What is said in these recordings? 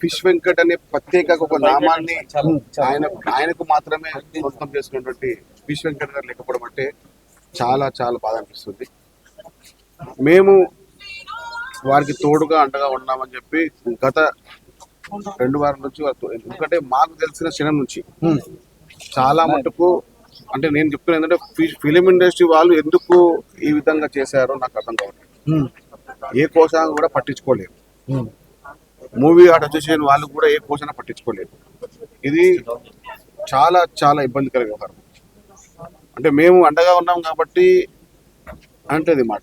Fish Venkat అనే ప్రత్యేక ఒక నామాన్ని ఆయనకు మాత్రమే సొంతం చేసుకున్నటువంటి ఫిష్ వెంకట్ గారు లేకపోవడం అంటే చాలా చాలా బాధ అనిపిస్తుంది. మేము వారికి తోడుగా అండగా ఉన్నామని చెప్పి గత 2 వారాల నుంచి ఎందుకంటే మాకు తెలిసిన క్షణం నుంచి చాలా మటుకు అంటే నేను చెప్తున్నా ఏంటంటే ఫిలిం ఇండస్ట్రీ వాళ్ళు ఎందుకు ఈ విధంగా చేశారో నాకు అర్థం కావట్లేదు. ఏ కోశాన్ని కూడా పట్టించుకోలేదు. మూవీ ఆర్ట్ అసోసియేషన్ వాళ్ళు కూడా ఏ కోశాన్ని పట్టించుకోలేదు. ఇది చాలా చాలా ఇబ్బందికర వ్యవహారం. అంటే మేము అండగా ఉన్నాం కాబట్టి అంటది మాట.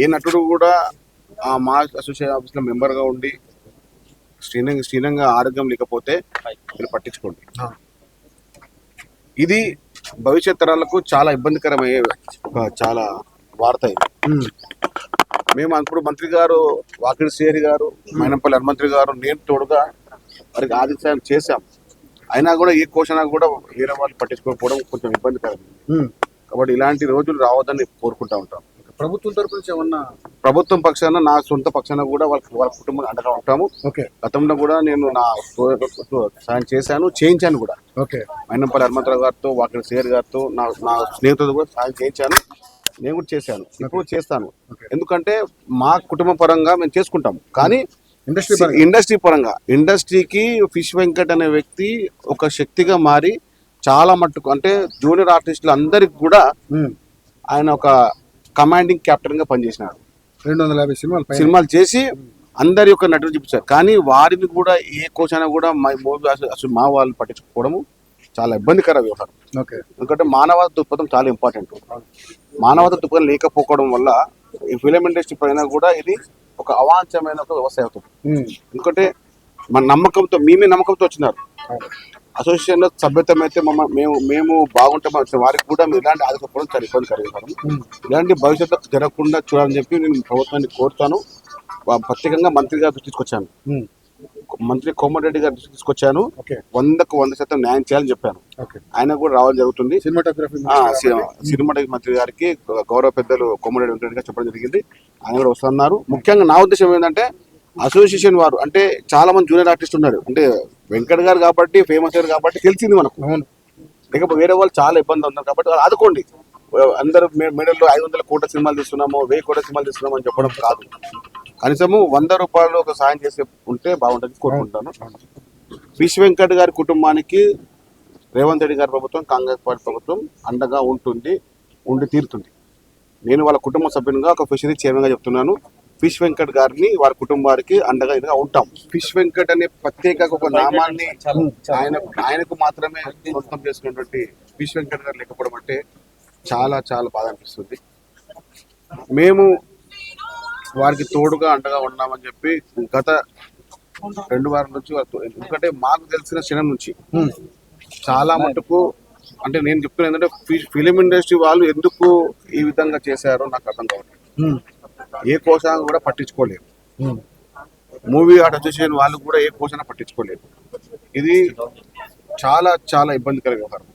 ఏ నటుడు కూడా ఆ మా అసోసియేషన్ ఆఫీస్ లో మెంబర్ గా ఉండి శ్రీనంగా ఆరోగ్యం లేకపోతే మీరు పట్టించుకోండి. ఇది భవిష్యత్ తరాలకు చాలా ఇబ్బందికరమయ్యే ఒక చాలా వార్త ఇది. మేము ఇప్పుడు మంత్రి గారు వాకిడి శ్రీహరి గారు, మైనంపల్లి హనుమంత్రి గారు, నేను తోడుగా వారికి ఆదేశాలు చేశాం. అయినా కూడా ఏ క్వశ్చన్ కూడా వేరే వాళ్ళు పట్టించుకోకపోవడం కొంచెం ఇబ్బందికరం. కాబట్టి ఇలాంటి రోజులు రావద్దని కోరుకుంటా ఉంటాం. ప్రభుత్వం తరపు నుంచి ఏమన్నా? ప్రభుత్వం పక్షాన నా సొంత పక్షాన కూడా వాళ్ళ కుటుంబం అండగా ఉంటాము. గతంలో కూడా నేను నా సాయం చేశాను, చేయించాను కూడా. మైనంపల్లి హనుమంతరావు గారితో, వాకిడి శ్రీహరి గారితో, నా స్నేహితులతో కూడా సాయం చేయించాను. నేను కూడా చేశాను, ఇప్పుడు చేస్తాను. ఎందుకంటే మా కుటుంబ పరంగా మేము చేసుకుంటాము. కానీ ఇండస్ట్రీ పరంగా ఇండస్ట్రీకి ఫిష్ వెంకట్ అనే వ్యక్తి ఒక శక్తిగా మారి చాలా మట్టుకు అంటే జూనియర్ ఆర్టిస్టులు అందరికి కూడా ఆయన ఒక కమాండింగ్ కెప్టెన్ గా పనిచేసినాడు. 250 సినిమాలు చేసి అందరి యొక్క నటులు చూపించారు. కానీ వారిని కూడా ఏ కోశాన కూడా అసలు మా వాళ్ళు పట్టించుకోవడము చాలా ఇబ్బందికర వ్యవహారం. ఎందుకంటే మానవత దృక్పథం చాలా ఇంపార్టెంట్. మానవత దృక్పథం లేకపోవడం వల్ల ఈ ఫిలిం ఇండస్ట్రీ పైన కూడా ఇది ఒక అవాంఛమైన ఒక వ్యవస్థ అవుతుంది. ఎందుకంటే మన నమ్మకంతో మేమే నమ్మకంతో వచ్చినారు. అసోసియేషన్ లో సభ్యత్వం అయితే మేము బాగుంటాం వారికి కూడా ఇలాంటి ఆదుకోవడం చాలా ఇబ్బంది కలిగిస్తాను. ఇలాంటి భవిష్యత్తు జరగకుండా చూడాలని చెప్పి నేను ప్రభుత్వాన్ని కోరుతాను. ప్రత్యేకంగా మంత్రి గారి దృష్టికి వచ్చాను, మంత్రి కోమటిరెడ్డి గారి దృష్టికి తీసుకొచ్చాను. 100% న్యాయం చేయాలని చెప్పాను. ఆయన కూడా రావడం జరుగుతుంది. సినిమాటోగ్రఫీ మంత్రి గారికి గౌరవ పెద్దలు కోమటిరెడ్డి వెంకటరెడ్డి గారు చెప్పడం జరిగింది. ఆయన కూడా వస్తున్నారు. ముఖ్యంగా నా ఉద్దేశం ఏంటంటే అసోసియేషన్ వారు అంటే చాలా మంది జూనియర్ ఆర్టిస్ట్ ఉన్నారు. అంటే వెంకట్ గారు కాబట్టి ఫేమస్ అయ్యారు కాబట్టి తెలిసింది మనకు. లేకపోతే వేరే వాళ్ళు చాలా ఇబ్బంది ఉన్నారు కాబట్టి వాళ్ళు ఆదుకోండి. అందరూ మెడల్లో 500 కోట్ల సినిమాలు తీస్తున్నాము, 1000 కోట్ల సినిమాలు తీస్తున్నాము అని చెప్పడం కాదు. కనీసము 100 రూపాయలు ఒక సాయం చేసి ఉంటే బాగుంటుంది కోరుకుంటాను. ఫిష్ వెంకట్ గారి కుటుంబానికి రేవంత్ రెడ్డి గారి ప్రభుత్వం, కాంగ్రెస్ పార్టీ ప్రభుత్వం అండగా ఉండి తీరుతుంది. నేను వాళ్ళ కుటుంబ సభ్యునిగా ఒక ఫిషరీ చైర్మన్ గా చెప్తున్నాను. ఫిష్ వెంకట్ గారిని వారి కుటుంబానికి అండగా ఉంటాం. ఫిష్ వెంకట్ అనే ప్రత్యేక ఒక నామాన్ని ఆయనకు మాత్రమే సొంతం చేసుకున్నటువంటి ఫిష్ వెంకట్ గారు లేకపోవడం అంటే చాలా చాలా బాధ అనిపిస్తుంది. మేము వారికి తోడుగా అండగా ఉన్నామని చెప్పి గత 2 వారాల నుంచి ఎందుకంటే మాకు తెలిసిన క్షణం నుంచి చాలా మటుకు అంటే నేను చెప్తున్నా ఏంటంటే ఫిలిం ఇండస్ట్రీ వాళ్ళు ఎందుకు ఈ విధంగా చేశారో నాకు అర్థం కావట్లేదు. ఏ కోశాన్ని కూడా పట్టించుకోలేదు. మూవీ ఆర్ట్ అసోసియేషన్ వాళ్ళు కూడా ఏ కోశాన్ని పట్టించుకోలేదు. ఇది చాలా చాలా ఇబ్బందికర వ్యవహారం.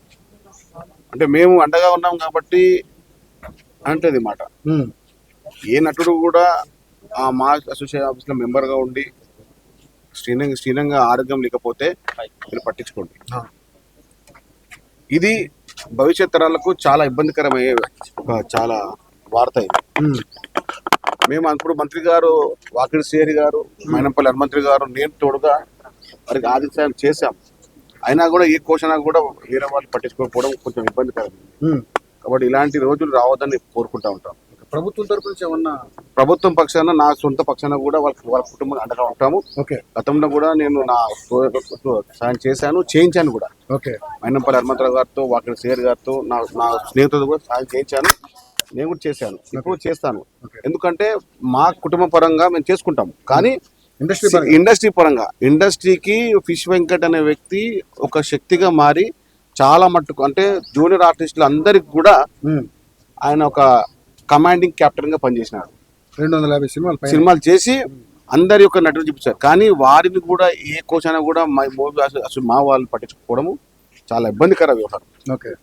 అంటే మేము అండగా ఉన్నాం కాబట్టి అంటది మాట. ఏ నటుడు కూడా ఆ మా అసోసియేషన్ ఆఫీస్ లో మెంబర్ గా ఉండి శ్రీనంగా ఆరోగ్యం లేకపోతే మీరు పట్టించుకోండి. ఇది భవిష్యత్ తరాలకు చాలా ఇబ్బందికరమయ్యే ఒక చాలా వార్త ఇది. మేము ఇప్పుడు మంత్రి గారు వాకిడి శ్రీహరి గారు, మైనంపల్లి హనుమంత్రి గారు, నేను తోడుగా వారికి ఆదేశాలు చేశాం. అయినా కూడా ఏ క్వశ్చన్ కూడా వేరే వాళ్ళు పట్టించుకోకపోవడం కొంచెం ఇబ్బందికరం. కాబట్టి ఇలాంటి రోజులు రావద్దని కోరుకుంటా ఉంటాం. ప్రభుత్వం తరపు నుంచి ఏమన్నా? ప్రభుత్వం పక్షాన నా సొంత పక్షాన కూడా వాళ్ళ కుటుంబం అండగా ఉంటాము. గతంలో కూడా నేను నా సాయం చేశాను, చేయించాను కూడా. మైనంపల్లి హనుమంతరావు గారితో, వాకిడి శ్రీహరి గారితో, నా స్నేహితులతో కూడా సాయం చేయించాను. నేను కూడా చేశాను, ఇప్పుడు చేస్తాను. ఎందుకంటే మా కుటుంబ పరంగా మేము చేసుకుంటాము. కానీ ఇండస్ట్రీ పరంగా ఇండస్ట్రీకి ఫిష్ వెంకట్ అనే వ్యక్తి ఒక శక్తిగా మారి చాలా మట్టుకు అంటే జూనియర్ ఆర్టిస్టులు అందరికి కూడా ఆయన ఒక కమాండింగ్ కెప్టెన్ గా పనిచేసినాడు. 250 సినిమాలు చేసి అందరి యొక్క నటులు చూపించారు. కానీ వారిని కూడా ఏ కోశాన కూడా అసలు మా వాళ్ళు పట్టించుకోవడము చాలా ఇబ్బందికర వ్యవహారం.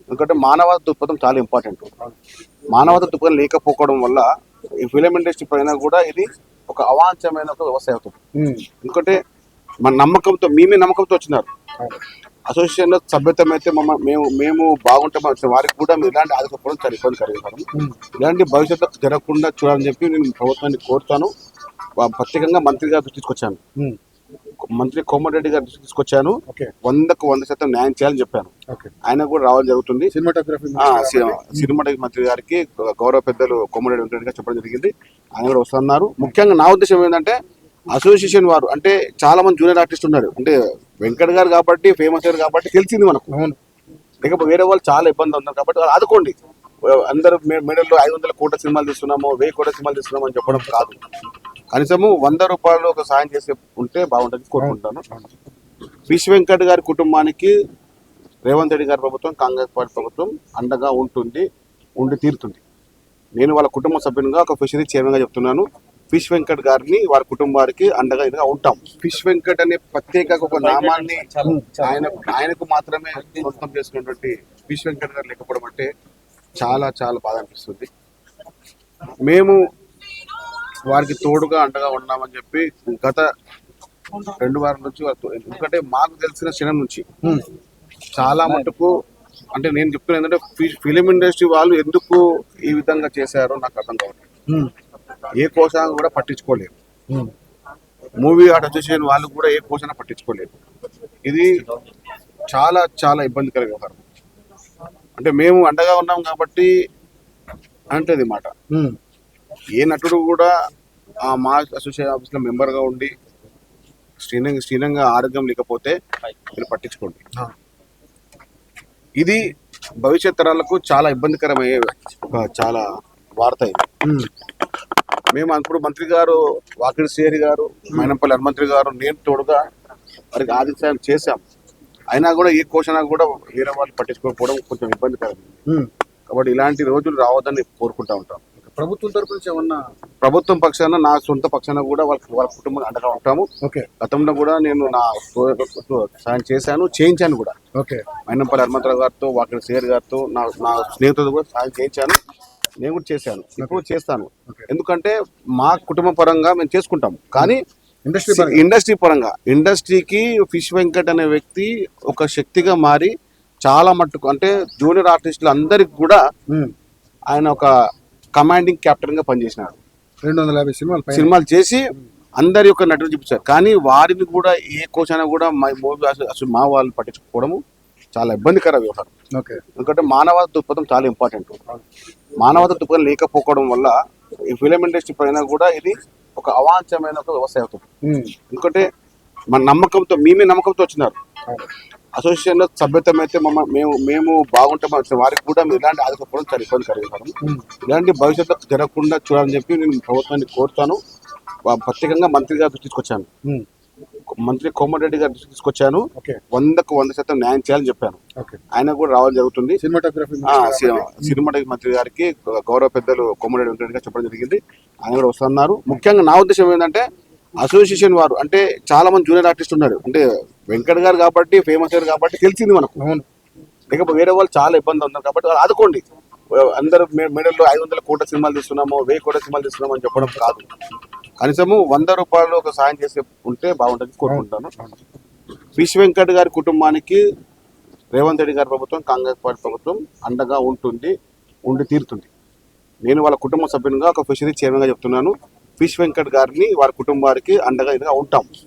ఎందుకంటే మానవత దృక్పథం చాలా ఇంపార్టెంట్. మానవత దృక్పథం లేకపోవడం వల్ల ఈ ఫిలిం ఇండస్ట్రీ పైన కూడా ఇది ఒక అవాంఛమైన ఒక వ్యవస్థ అవుతుంది. ఎందుకంటే మన నమ్మకంతో నమ్మకంతో వచ్చినారు. అసోసియేషన్ లో సభ్యత్వం అయితే మేము బాగుంటాం వచ్చిన వారికి కూడా మీరు ఇలాంటి ఆదుకోవడం చాలా ఇబ్బంది కలిగిస్తాము. ఇలాంటి భవిష్యత్తులో జరగకుండా చూడాలని చెప్పి నేను ప్రభుత్వాన్ని కోరుతాను. ప్రత్యేకంగా మంత్రి గారి దృష్టికి తీసుకొచ్చాను. మంత్రి కోమటిరెడ్డి గారి దృష్టికి తీసుకొచ్చాను. 100% న్యాయం చేయాలని చెప్పాను. ఆయన కూడా రావడం జరుగుతుంది. సినిమాటోగ్రఫీ మంత్రి గారికి గౌరవ పెద్దలు కోమటిరెడ్డి వెంకటరెడ్డి గారు చెప్పడం జరిగింది. ఆయన కూడా వస్తున్నారు. ముఖ్యంగా నా ఉద్దేశం ఏంటంటే అసోసియేషన్ వారు అంటే చాలా మంది జూనియర్ ఆర్టిస్ట్ ఉన్నారు. అంటే వెంకట్ గారు కాబట్టి ఫేమస్ గారు కాబట్టి తెలిసింది మనకు. లేకపోతే వేరే వాళ్ళు చాలా ఇబ్బంది ఉన్నారు కాబట్టి వాళ్ళు ఆదుకోండి. అందరూ మెడల్లో 500 కోట్ల సినిమాలు తీస్తున్నాము, 1000 కోట్ల సినిమాలు తీస్తున్నాము అని చెప్పడం కాదు. కనీసము 100 రూపాయలు ఒక సాయం చేసే ఉంటే బాగుంటుంది కోరుకుంటాను. విశ్వ వెంకట్ గారి కుటుంబానికి రేవంత్ రెడ్డి గారి ప్రభుత్వం, కాంగ్రెస్ పార్టీ ప్రభుత్వం అండగా ఉండి తీరుతుంది. నేను వాళ్ళ కుటుంబ సభ్యునిగా ఒక ఫిషరీ చైర్మన్ గా చెప్తున్నాను. ఫిష్ వెంకట్ గారిని వారి కుటుంబానికి అండగా ఇదిగా ఉంటాం. ఫిష్ వెంకట్ అనే ప్రత్యేక ఒక నామాన్ని ఆయనకు మాత్రమే సొంతం చేసుకున్నటువంటి ఫిష్ వెంకట్ గారు లేకపోవడం అంటే చాలా చాలా బాధ అనిపిస్తుంది. మేము వారికి తోడుగా అండగా ఉన్నామని చెప్పి గత 2 వారాల నుంచి, ఎందుకంటే మాకు తెలిసిన క్షణం నుంచి చాలా మటుకు అంటే నేను చెప్తున్నా ఏంటంటే ఫిలిం ఇండస్ట్రీ వాళ్ళు ఎందుకు ఈ విధంగా చేశారో నాకు అర్థం కావట్లేదు. ఏ కోశాన్ని కూడా పట్టించుకోలేదు. మూవీ ఆర్ట్ అసోసియేషన్ వాళ్ళు కూడా ఏ కోశాన్ని పట్టించుకోలేదు. ఇది చాలా చాలా ఇబ్బందికర వ్యవహారం. అంటే మేము అండగా ఉన్నాం కాబట్టి అంటది మాట. ఏ నటుడు కూడా ఆ మా అసోసియేషన్ ఆఫీస్ లో మెంబర్ గా ఉండి శ్రీనంగా ఆరోగ్యం లేకపోతే మీరు పట్టించుకోండి. ఇది భవిష్యత్ తరాలకు చాలా ఇబ్బందికరమయ్యే చాలా వార్త ఇది. మేము అప్పుడు మంత్రి గారు వాకిడి శ్రీహరి గారు, మైనంపల్లి హనుమంత్రి గారు, నేను తోడుగా వారికి ఆదిత్యం చేశాం. అయినా కూడా ఏ కోశన కూడా వేరే వాళ్ళు పట్టించుకోకపోవడం కొంచెం ఇబ్బందికరం. కాబట్టి ఇలాంటి రోజులు రావద్దని కోరుకుంటా ఉంటాం. ప్రభుత్వం తరపు నుంచి ఏమన్నా? ప్రభుత్వం పక్షాన నా సొంత పక్షాన కూడా వాళ్ళ కుటుంబం అండగా ఉంటాము. గతంలో కూడా నేను నా సాయం చేశాను, చేయించాను కూడా. మైనంపల్లి హనుమంతరావు గారితో, వాకిడి శ్రీహరి గారితో, నా స్నేహితులతో కూడా సాయం చేయించాను. నేను కూడా చేశాను, ఇప్పుడు చేస్తాను. ఎందుకంటే మా కుటుంబ పరంగా మేము చేసుకుంటాము. కానీ ఇండస్ట్రీ పరంగా ఇండస్ట్రీకి ఫిష్ వెంకట్ అనే వ్యక్తి ఒక శక్తిగా మారి చాలా మట్టుకు అంటే జూనియర్ ఆర్టిస్టులు అందరికి కూడా ఆయన ఒక కమాండింగ్ కెప్టెన్ గా పనిచేసినాడు. 250 సినిమాలు చేసి అందరి యొక్క నటులు చూపించారు. కానీ వారిని కూడా ఏ కోశాన కూడా మా వాళ్ళు పట్టించుకోవడము చాలా ఇబ్బందికర వ్యవహారం. ఎందుకంటే మానవత దృక్పథం చాలా ఇంపార్టెంట్. మానవత దృక్పథం లేకపోవడం వల్ల ఈ ఫిలిం ఇండస్ట్రీ పైన కూడా ఇది ఒక అవాంఛమైన ఒక వ్యవస్థ అవుతుంది. ఎందుకంటే మన నమ్మకంతో నమ్మకంతో వచ్చినారు. అసోసియేషన్ లో సభ్యత్వం అయితే మేము బాగుంటాం వచ్చిన వారికి కూడా మీరు ఇలాంటి ఆదుకోవడం చాలా ఇబ్బంది కలిగిస్తాము. ఇలాంటి భవిష్యత్తులో జరగకుండా చూడాలని చెప్పి నేను ప్రభుత్వాన్ని కోరుతాను. ప్రత్యేకంగా మంత్రి గారి దృష్టికి తీసుకొచ్చాను. మంత్రి కోమటిరెడ్డి గారి దృష్టికి తీసుకొచ్చాను. 100% న్యాయం చేయాలని చెప్పాను. ఆయన కూడా రావడం జరుగుతుంది. సినిమాటోగ్రఫీ మంత్రి గారికి గౌరవ పెద్దలు కోమటిరెడ్డి వెంకటరెడ్డి గారు చెప్పడం జరిగింది. ఆయన కూడా వస్తున్నారు. ముఖ్యంగా నా ఉద్దేశం ఏంటంటే అసోసియేషన్ వారు అంటే చాలా మంది జూనియర్ ఆర్టిస్ట్ ఉన్నారు. అంటే వెంకట్ గారు కాబట్టి ఫేమస్ గారు కాబట్టి తెలిసింది మనకు. లేకపోతే వేరే వాళ్ళు చాలా ఇబ్బంది ఉన్నారు కాబట్టి వాళ్ళు ఆదుకోండి. అందరూ మెడల్లో 500 కోట్ల సినిమాలు తీస్తున్నాము, 1000 కోట్ల సినిమాలు తీస్తున్నాము అని చెప్పడం కాదు. కనీసము 100 రూపాయలు ఒక సాయం చేసే ఉంటే బాగుంటుంది కోరుకుంటాను. విశ్వ వెంకట్ గారి కుటుంబానికి రేవంత్ రెడ్డి గారి ప్రభుత్వం, కాంగ్రెస్ పార్టీ ప్రభుత్వం అండగా ఉండి తీరుతుంది. నేను వాళ్ళ కుటుంబ సభ్యునిగా ఒక ఫిషరీ చైర్మన్ గా చెప్తున్నాను. ఫిష్ వెంకట్ గారిని వారి కుటుంబానికి అండగా ఇదిగా ఉంటాం.